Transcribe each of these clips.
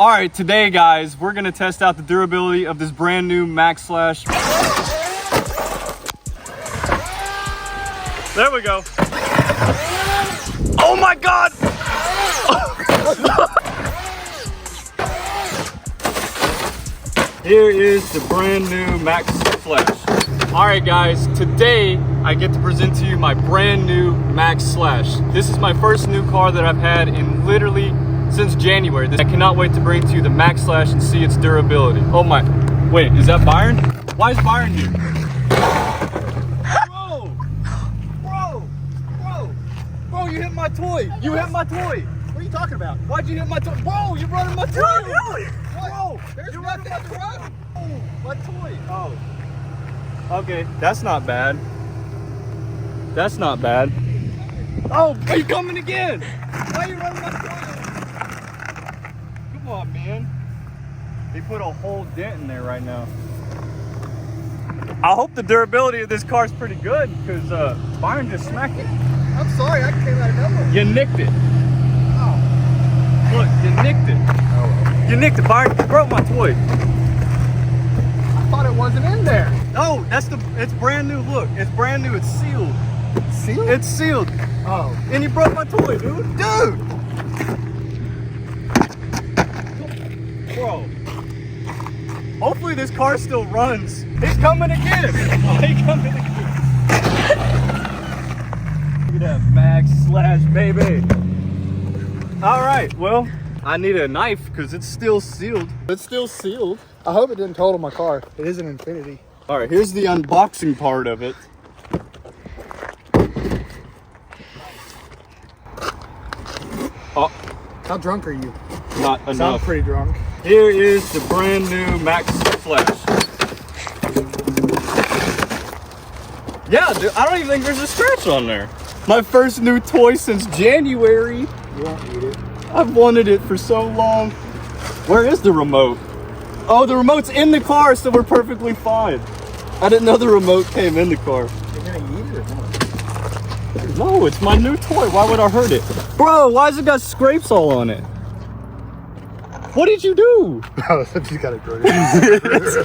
All right, today guys, we're gonna test out the durability of this brand new Maxx Slash. There we go. Oh my God! Here is the brand new Maxx Slash. All right guys, today I get to present to you my brand new Maxx Slash. This is my first new car that I've had in literally since January. I cannot wait to bring to you the Maxx Slash and see its durability. Oh my, wait, is that Byron? Why is Byron here? Bro, you hit my toy. You hit my toy. What are you talking about? Why'd you hit my toy? Bro, you're running my toy. Bro, you're running my toy. Oh, my toy. Oh. Okay, that's not bad. That's not bad. Oh, are you coming again? Why are you running my toy? Come on, man. They put a whole dent in there right now. I hope the durability of this car is pretty good because Byron just smacked it. I'm sorry, I came out of nowhere. You nicked it. Oh. Look, you nicked it. Oh. You nicked it, Byron. You broke my toy. I thought it wasn't in there. No, it's brand new. Look, it's brand new. It's sealed. Sealed? It's sealed. Oh. And you broke my toy, dude. Dude! Bro. Hopefully this car still runs. He's coming again. He's coming again. Look at that Maxx Slash, baby. All right, well, I need a knife because it's still sealed. It's still sealed. I hope it didn't total my car. It is an Infinity. All right, here's the unboxing part of it. Oh, How drunk are you? not Sound enough. pretty drunk. Here is the brand new Maxx Slash. Yeah, dude, I don't even think there's a scratch on there. My first new toy since January. You won't eat it. I've wanted it for so long. Where is the remote? Oh, the remote's in the car, so we're perfectly fine. I didn't know the remote came in the car. You're gonna eat it or what? No, it's my new toy. Why would I hurt it? Bro, why has it got scrapes all on it? What did you do? Oh, you got it good.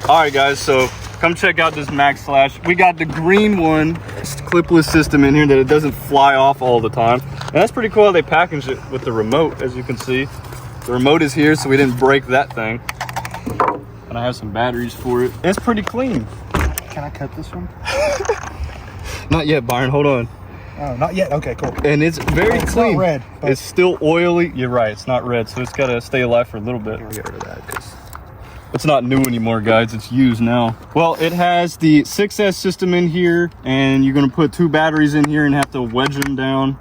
All right, guys, so come check out this Maxx Slash. We got the green one, it's clipless system in here that it doesn't fly off all the time. And that's pretty cool how they packaged it with the remote, as you can see. The remote is here, so we didn't break that thing. And I have some batteries for it. It's pretty clean. Can I cut this one? Not yet, Byron, hold on. Oh, not yet. Okay, cool. And it's very It's clean. not red. But It's still oily. You're right, it's not red, so it's gotta stay alive for a little bit. I'll get rid of that because It's not new anymore, guys. It's used now. Well, it has the 6S system in here, and you're gonna put 2 batteries in here and have to wedge them down.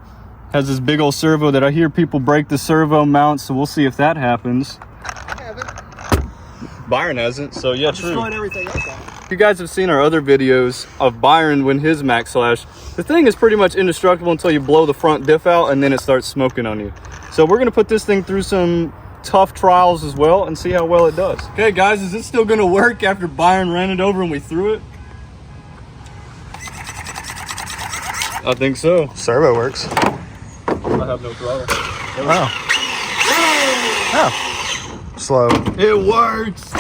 Has this big old servo that I hear people break the servo mount, so we'll see if that happens. I haven't. Byron hasn't, so yeah, I true. destroyed everything else. You guys have seen our other videos of Byron when his Maxx Slash. The thing is pretty much indestructible until you blow the front diff out and then it starts smoking on you. So we're gonna put this thing through some tough trials as well and see how well it does. Okay guys, is it still gonna work after Byron ran it over and we threw it? I think so. Servo works. I have no throttle. Oh. Oh. Slow. It works.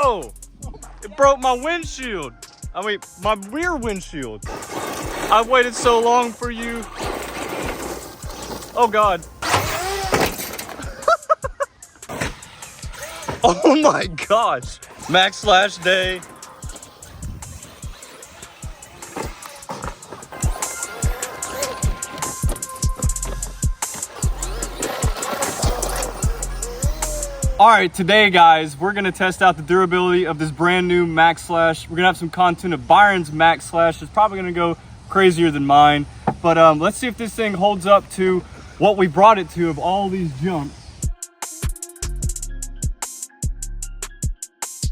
Oh, it broke my windshield. I mean, my rear windshield. I've waited so long for you. Oh God. Oh my gosh. Maxx Slash day. All right, today guys, we're gonna test out the durability of this brand new Maxx Slash. We're gonna have some content of Byron's Maxx Slash. It's probably gonna go crazier than mine, but let's see if this thing holds up to what we brought it to of all these jumps.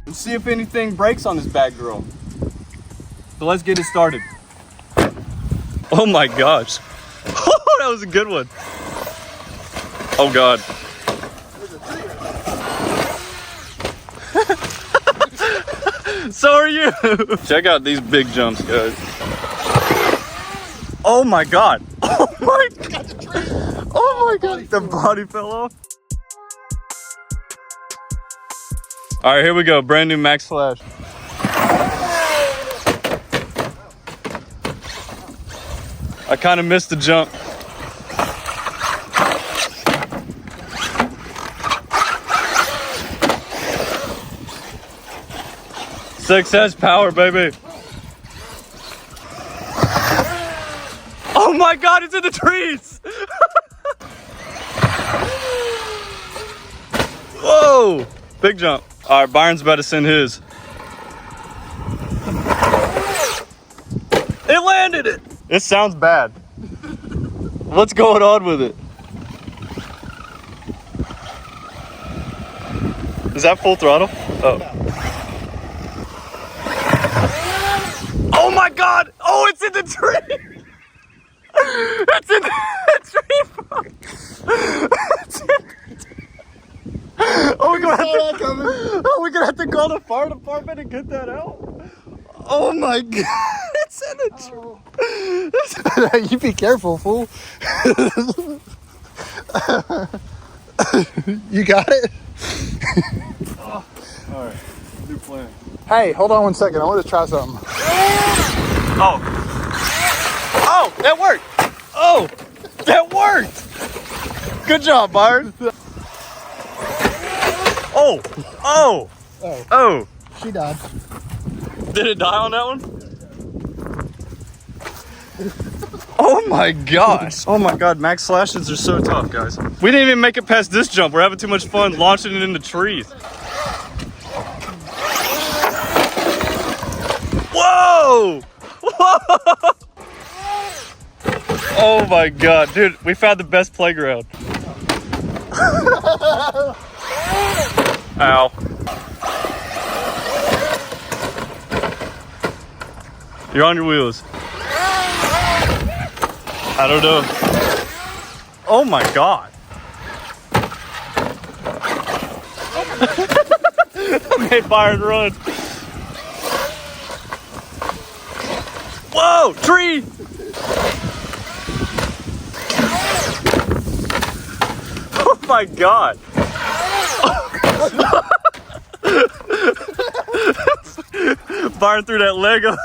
Let's see if anything breaks on this bad girl. So let's get it started. Oh my gosh. That was a good one. Oh God. So are you. Check out these big jumps, guys. Oh my God. Oh my God. Oh my God. The body fell off. All right, here we go. Brand new Maxx Slash. I kind of missed the jump. Success power, baby. Oh my God, it's in the trees. Whoa, big jump. All right, Byron's about to send his. It landed it. It sounds bad. What's going on with it? Is that full throttle? Oh. Oh my God! Oh, it's in the tree! It's in the tree! It's in the... Oh, we're gonna have to call the fire department and get that out. Oh my God! It's in the tree. You be careful, fool. You got it? All right, new plan. Hey, hold on 1 second. I want to try something. Oh. Oh, that worked. Oh, that worked. Good job, Byron. Oh, oh, Oh, oh. she died. Did it die on that one? Oh my gosh. Oh my God, Maxx Slashes are so tough, guys. We didn't even make it past this jump. We're having too much fun launching it in the trees. Whoa! Whoa! Oh my God, dude, we found the best playground. Ow. You're on your wheels. I don't know. Oh my God. I made Byron run. Whoa, tree. Oh my God. Byron threw that leg up.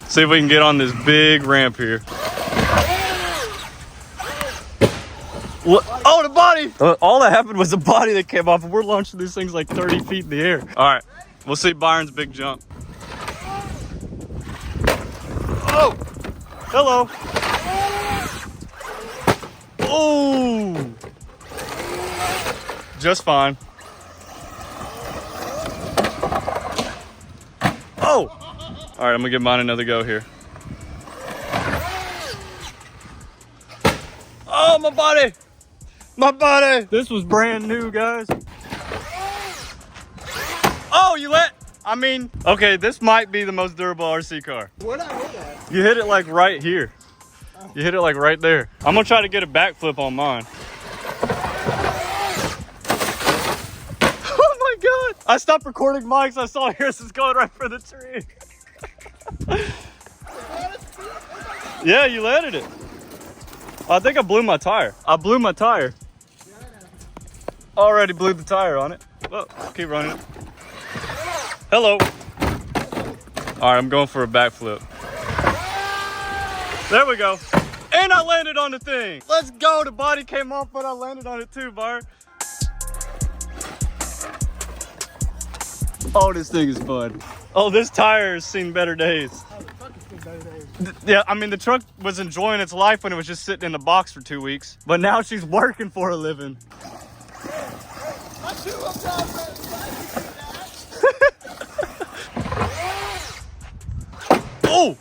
See if we can get on this big ramp here. What? Oh, the body! All that happened was the body that came off, and we're launching these things like 30 feet in the air. All right, we'll see Byron's big jump. Oh! Hello! Oh! Just fine. Oh! All right, I'm gonna give mine another go here. Oh, my body! My body! This was brand new, guys. Oh, okay, this might be the most durable RC car. Where'd I hit at? You hit it like right here. You hit it like right there. I'm gonna try to get a backflip on mine. Oh my God! I stopped recording Mike's. I saw yours is going right for the tree. Yeah, you landed it. I think I blew my tire. I blew my tire. Already blew the tire on it. Oh, keep running it. Hello. All right, I'm going for a backflip. There we go. And I landed on the thing. Let's go. The body came off, but I landed on it too, Byron. Oh, this thing is fun. Oh, this tire has seen better days. Yeah, I mean, the truck was enjoying its life when it was just sitting in the box for 2 weeks. But now she's working for a living. Oh,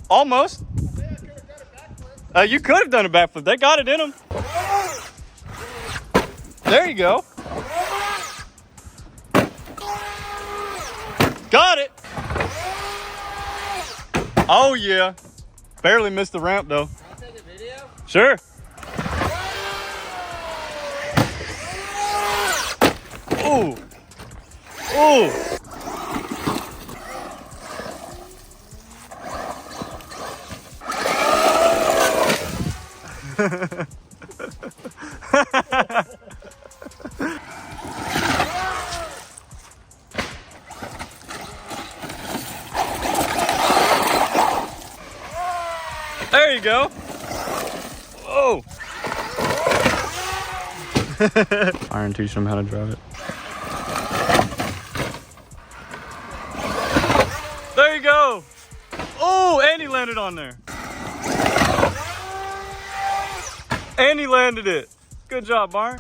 almost. You could have done a backflip. They got it in them. There you go. Got it. Oh yeah. Barely missed the ramp though. Can I take a video? Sure. Ooh. Ooh. Iron teaching him how to drive it. There you go. Oh, and he landed on there. And he landed it. Good job, Byron.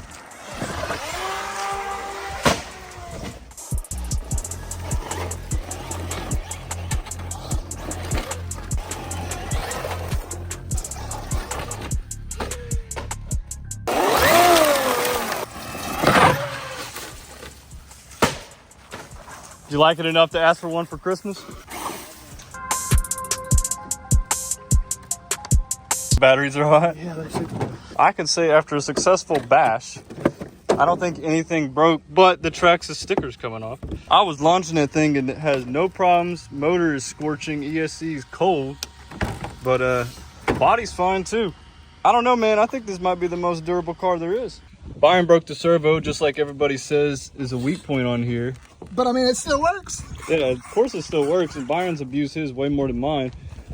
Did you like it enough to ask for one for Christmas? Batteries are hot? Yeah, they're super good. I could say after a successful bash, I don't think anything broke but the Traxxas stickers coming off. I was launching that thing and it has no problems. Motor is scorching, ESC is cold, but body's fine too. I don't know, man. I think this might be the most durable car there is. Byron broke the servo, just like everybody says is a weak point on here. But I mean, it still works. Yeah, of course it still works, and Byron's abused his way more than mine.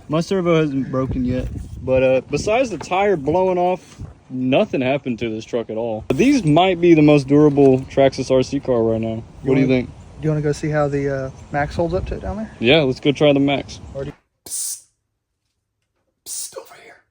My servo hasn't broken yet, but besides the tire blowing off, nothing happened to this truck at all. These might be the most durable Traxxas RC car right now. What do you think? Do you want to go see how the Max holds up to it down there? Yeah, let's go try the Max. Psst, over here.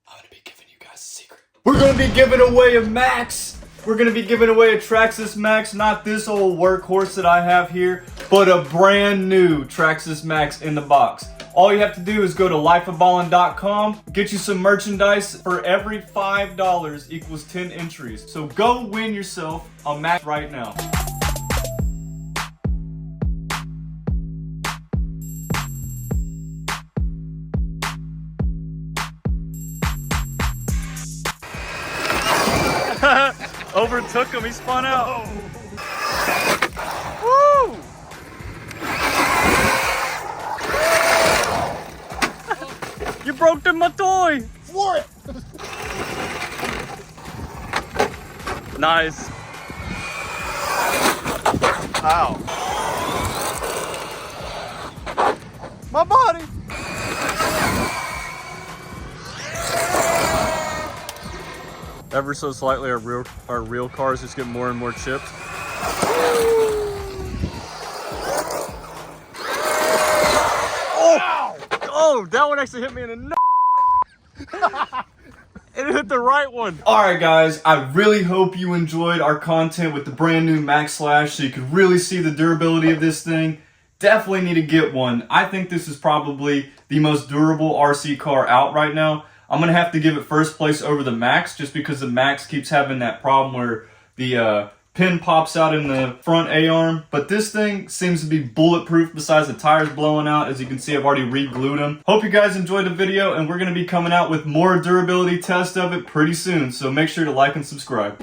I'm gonna be giving you guys a secret. We're gonna be giving away a Max. We're gonna be giving away a Traxxas Maxx, not this old workhorse that I have here, but a brand new Traxxas Maxx in the box. All you have to do is go to lifeofballin.com, get you some merchandise. For every $5 equals 10 entries. So go win yourself a Maxx right now. Overtook him, he spun out. Woo! You broke my toy. Floor it! Nice. Ow. My body! Ever so slightly, our real cars just get more and more chipped. Oh! Oh, that one actually hit me in the nose. It hit the right one. Alright guys, I really hope you enjoyed our content with the brand new Maxx Slash so you could really see the durability of this thing. Definitely need to get one. I think this is probably the most durable RC car out right now. I'm going to have to give it first place over the Maxx just because the Maxx keeps having that problem where the pin pops out in the front A-arm. But this thing seems to be bulletproof besides the tires blowing out. As you can see, I've already re-glued them. Hope you guys enjoyed the video, and we're going to be coming out with more durability tests of it pretty soon. So make sure to like and subscribe.